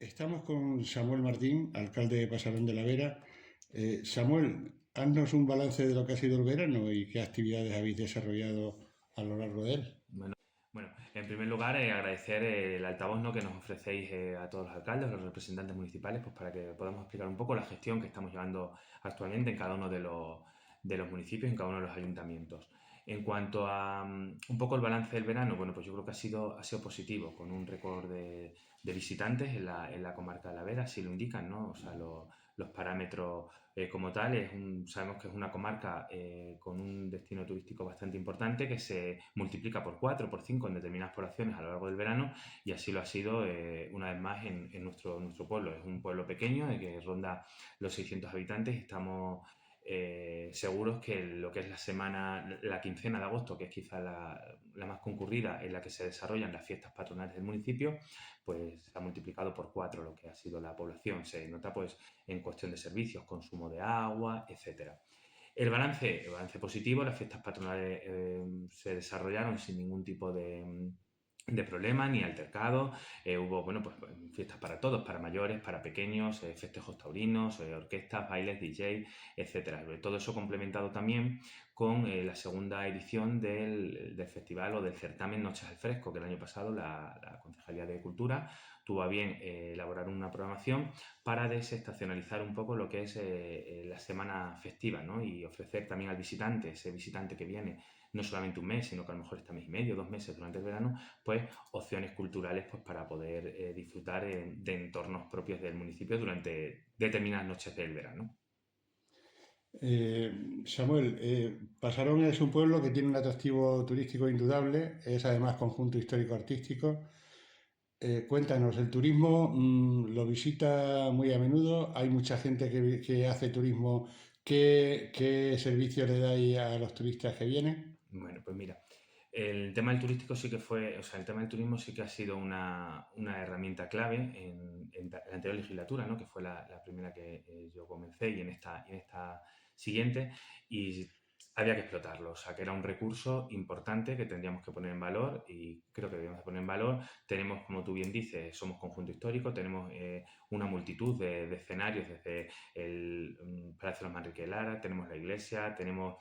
Estamos con Samuel Martín, alcalde de Pasarón de la Vera. Samuel, haznos un balance de lo que ha sido el verano y qué actividades habéis desarrollado a lo largo de él. Bueno, bueno, en primer lugar, agradecer el altavoz, ¿no?, que nos ofrecéis a todos los alcaldes, los representantes municipales, pues para que podamos explicar un poco la gestión que estamos llevando actualmente en cada uno de los municipios, en cada uno de los ayuntamientos. En cuanto a un poco el balance del verano, bueno, pues yo creo que ha sido positivo, con un récord de visitantes en la comarca de la Vera, así lo indican, ¿no? O sea, los parámetros como tal, sabemos que es una comarca con un destino turístico bastante importante que se multiplica por 4, por 5 en determinadas poblaciones a lo largo del verano, y así lo ha sido una vez más en nuestro pueblo. Es un pueblo pequeño que ronda los 600 habitantes y estamos seguros que lo que es la quincena de agosto, que es quizá la más concurrida, en la que se desarrollan las fiestas patronales del municipio, pues se ha multiplicado por 4 lo que ha sido la población. Se nota pues en cuestión de servicios, consumo de agua, etcétera. El balance positivo. Las fiestas patronales se desarrollaron sin ningún tipo de problema ni altercado. Hubo, bueno, pues fiestas para todos, para mayores, para pequeños, festejos taurinos, orquestas, bailes, DJ, etcétera. Todo eso complementado también con la segunda edición del festival o del certamen Noches al Fresco, que el año pasado la Concejalía de Cultura tuvo a bien elaborar una programación para desestacionalizar un poco lo que es la semana festiva, ¿no? Y ofrecer también al visitante, ese visitante que viene no solamente un mes, sino que a lo mejor está mes y medio, 2 meses durante el verano, pues opciones culturales pues para poder disfrutar de entornos propios del municipio durante determinadas noches del verano. Samuel, Pasarón es un pueblo que tiene un atractivo turístico indudable, es además conjunto histórico-artístico. Cuéntanos, ¿el turismo lo visita muy a menudo? ¿Hay mucha gente que hace turismo? ¿Qué servicios le dais a los turistas que vienen? Bueno, pues mira, el tema del turístico sí que fue, o sea, el tema del turismo sí que ha sido una herramienta clave en la anterior legislatura, ¿no? Que fue la primera que yo comencé, y en esta siguiente, y había que explotarlo. O sea, que era un recurso importante que tendríamos que poner en valor, y creo que debemos de poner en valor. Tenemos, como tú bien dices, somos conjunto histórico, tenemos una multitud de escenarios, desde el Palacio de los Manrique de Lara, tenemos la iglesia, tenemos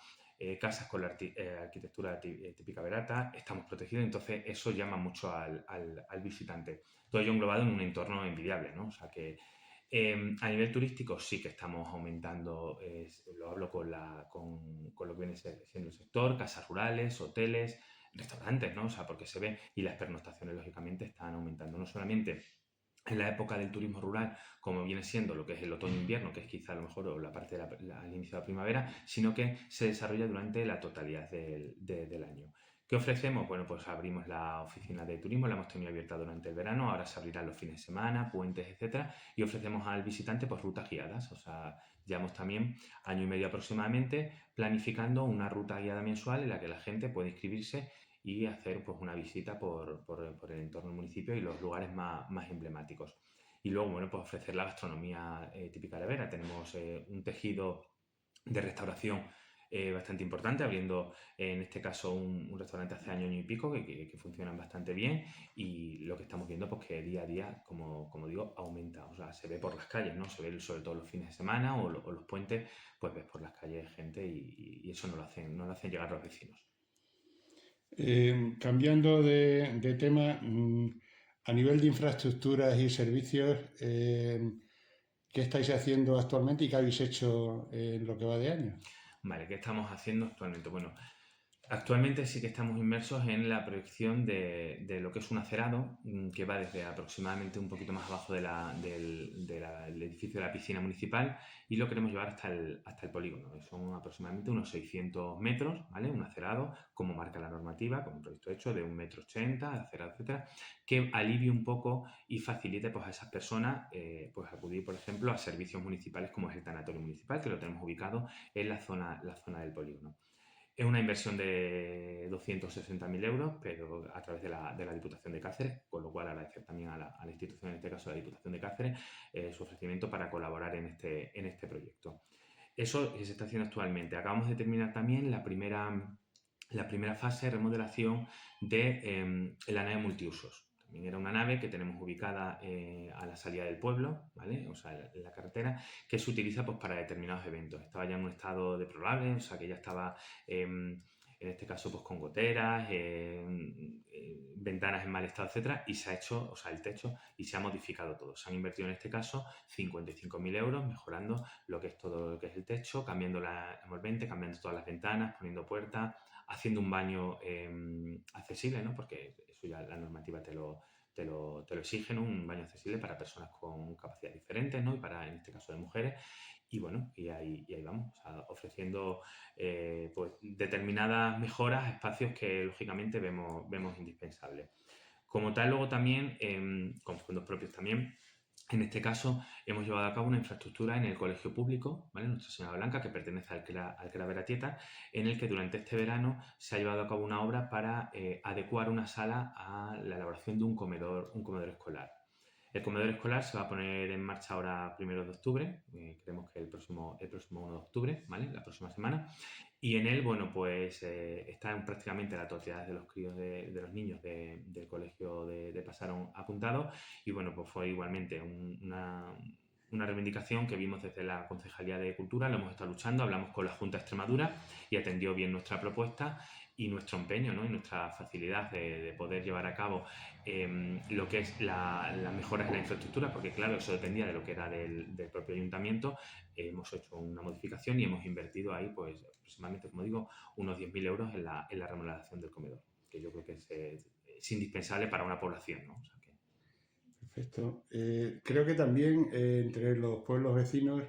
casas con la arquitectura típica verata, estamos protegidos. Entonces eso llama mucho al visitante. Todo ello englobado en un entorno envidiable, ¿no? O sea que a nivel turístico sí que estamos aumentando, lo hablo con lo que viene siendo el sector, casas rurales, hoteles, restaurantes, ¿no? O sea, porque se ve, y las pernoctaciones lógicamente están aumentando, no solamente en la época del turismo rural, como viene siendo lo que es el otoño-invierno, que es quizá a lo mejor o la parte al inicio de la primavera, sino que se desarrolla durante la totalidad del año. ¿Qué ofrecemos? Bueno, pues abrimos la oficina de turismo, la hemos tenido abierta durante el verano, ahora se abrirán los fines de semana, puentes, etcétera, y ofrecemos al visitante pues rutas guiadas. O sea, llevamos también año y medio aproximadamente planificando una ruta guiada mensual en la que la gente puede inscribirse y hacer pues una visita por el entorno del municipio y los lugares más emblemáticos. Y luego, bueno, pues ofrecer la gastronomía típica de Vera. Tenemos un tejido de restauración bastante importante, abriendo en este caso un restaurante hace año y pico que funcionan bastante bien, y lo que estamos viendo pues que día a día, como digo, aumenta. O sea, se ve por las calles, ¿no? Se ve sobre todo los fines de semana o los puentes, pues ves por las calles gente, y eso no lo hacen llegar los vecinos. Cambiando de tema, a nivel de infraestructuras y servicios, ¿qué estáis haciendo actualmente y qué habéis hecho en lo que va de año? Vale, ¿qué estamos haciendo actualmente? Bueno, actualmente sí que estamos inmersos en la proyección de lo que es un acerado, que va desde aproximadamente un poquito más abajo del edificio de la piscina municipal, y lo queremos llevar hasta el polígono. Son aproximadamente unos 600 metros, ¿vale? Un acerado, como marca la normativa, con un proyecto hecho de 1,80 m, acerado, etcétera, que alivie un poco y facilite pues, a esas personas pues, acudir, por ejemplo, a servicios municipales como es el tanatorio municipal, que lo tenemos ubicado en la zona del polígono. Es una inversión de 260.000 euros, pero a través de la Diputación de Cáceres, con lo cual agradecer también a la institución, en este caso la Diputación de Cáceres, su ofrecimiento para colaborar en este proyecto. Eso que se está haciendo actualmente. Acabamos de terminar también la primera fase de remodelación de la nave multiusos. También era una nave que tenemos ubicada a la salida del pueblo, ¿vale? O sea, en la carretera, que se utiliza pues para determinados eventos. Estaba ya en un estado deplorable, o sea, que ya estaba, en este caso, pues con goteras, ventanas en mal estado, etcétera, y se ha hecho, o sea, el techo, y se ha modificado todo. Se han invertido en este caso 55.000 euros mejorando lo que es todo lo que es el techo, cambiando la envolvente, cambiando todas las ventanas, poniendo puertas, haciendo un baño accesible, ¿no? Porque eso ya la normativa te lo exige, ¿no? Un baño accesible para personas con capacidades diferentes, ¿no? Y para, en este caso, de mujeres. Y bueno, y ahí vamos, o sea, ofreciendo pues determinadas mejoras a espacios que lógicamente vemos indispensables. Como tal, luego también, con fondos propios también, en este caso, hemos llevado a cabo una infraestructura en el colegio público, ¿vale? Nuestra Señora Blanca, que pertenece al CRA Veratieta, en el que durante este verano se ha llevado a cabo una obra para adecuar una sala a la elaboración de un comedor escolar. El comedor escolar se va a poner en marcha ahora primero de octubre, creemos que el próximo 1 de octubre, ¿vale? La próxima semana. Y en él, bueno, pues están prácticamente la totalidad de los críos de los niños del colegio de Pasarón apuntados. Y bueno, pues fue igualmente una reivindicación que vimos desde la Concejalía de Cultura, lo hemos estado luchando, hablamos con la Junta de Extremadura y atendió bien nuestra propuesta y nuestro empeño, ¿no? Y nuestra facilidad de poder llevar a cabo lo que es las mejoras en la infraestructura, porque claro, eso dependía de lo que era del propio ayuntamiento. Hemos hecho una modificación y hemos invertido ahí, pues aproximadamente, como digo, unos 10.000 euros en la remodelación del comedor, que yo creo que es indispensable para una población, ¿no? O sea que... Perfecto. Creo que también entre los pueblos vecinos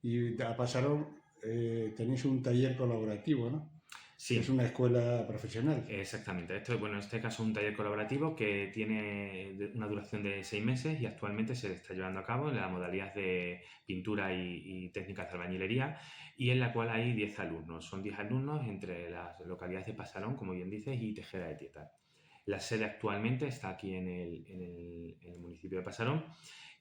y a Pasarón tenéis un taller colaborativo, ¿no? Que es Sí, una escuela profesional. exactamente. Esto es, bueno, en este caso un taller colaborativo que tiene una duración de 6 meses y actualmente se está llevando a cabo en la modalidad de pintura y técnicas de albañilería, y en la cual hay 10 alumnos. Son 10 alumnos entre las localidades de Pasarón, como bien dices, y Tejera de Tietar. La sede actualmente está aquí en el municipio de Pasarón,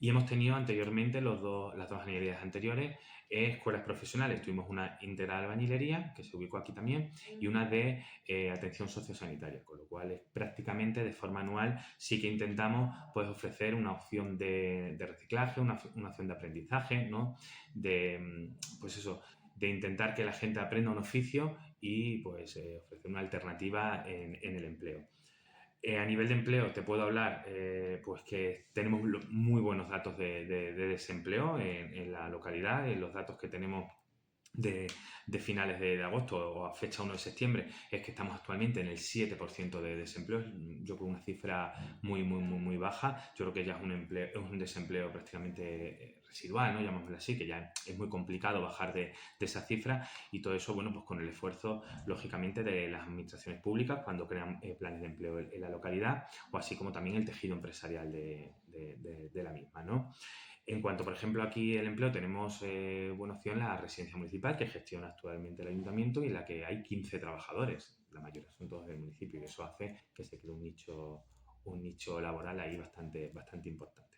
y hemos tenido anteriormente las dos ingenierías anteriores, escuelas profesionales. Tuvimos una integral albañilería, que se ubicó aquí también, y una de atención sociosanitaria, con lo cual es prácticamente de forma anual sí que intentamos pues ofrecer una opción de reciclaje, una opción de aprendizaje, ¿no? Pues eso, de intentar que la gente aprenda un oficio y pues ofrecer una alternativa en el empleo. A nivel de empleo te puedo hablar pues que tenemos muy buenos datos de desempleo en la localidad. Los datos que tenemos de, de finales de agosto o a fecha 1 de septiembre es que estamos actualmente en el 7% de desempleo. Yo creo una cifra muy, muy, muy, muy baja. Yo creo que ya es un desempleo prácticamente residual, ¿no? Llamémoslo así, que ya es muy complicado bajar de esa cifra, y todo eso, bueno, pues con el esfuerzo, lógicamente, de las administraciones públicas cuando crean planes de empleo en la localidad, o así como también el tejido empresarial de la misma, ¿no? En cuanto, por ejemplo, aquí el empleo, tenemos buena opción la residencia municipal que gestiona actualmente el ayuntamiento y en la que hay 15 trabajadores, la mayoría son todos del municipio, y eso hace que se cree un nicho laboral ahí bastante, bastante importante.